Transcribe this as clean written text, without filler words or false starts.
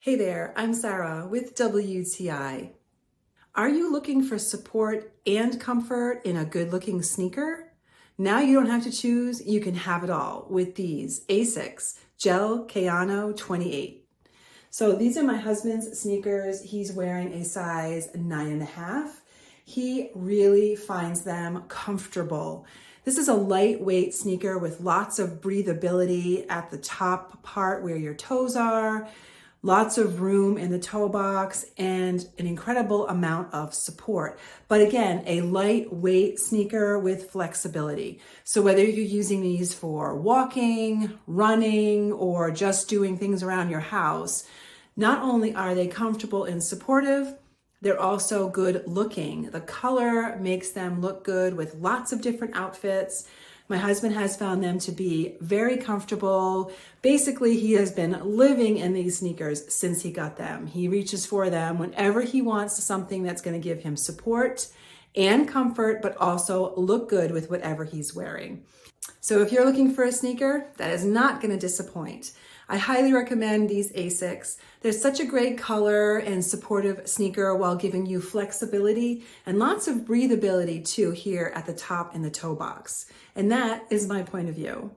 Hey there, I'm Sarah with WTI. Are you looking for support and comfort in a good-looking sneaker? Now you don't have to choose, you can have it all with these ASICS Gel-Kayano 28. So these are my husband's sneakers. He's wearing a size 9.5. He really finds them comfortable. This is a lightweight sneaker with lots of breathability at the top part where your toes are. Lots of room in the toe box and an incredible amount of support. But again, a lightweight sneaker with flexibility. So whether you're using these for walking, running, or just doing things around your house, not only are they comfortable and supportive, they're also good looking. The color makes them look good with lots of different outfits. My husband has found them to be very comfortable. Basically, he has been living in these sneakers since he got them. He reaches for them whenever he wants something that's going to give him support and comfort, but also look good with whatever he's wearing. So if you're looking for a sneaker that is not going to disappoint, I highly recommend these ASICS. They're such a great color and supportive sneaker while giving you flexibility and lots of breathability too here at the top in the toe box. And that is my point of view.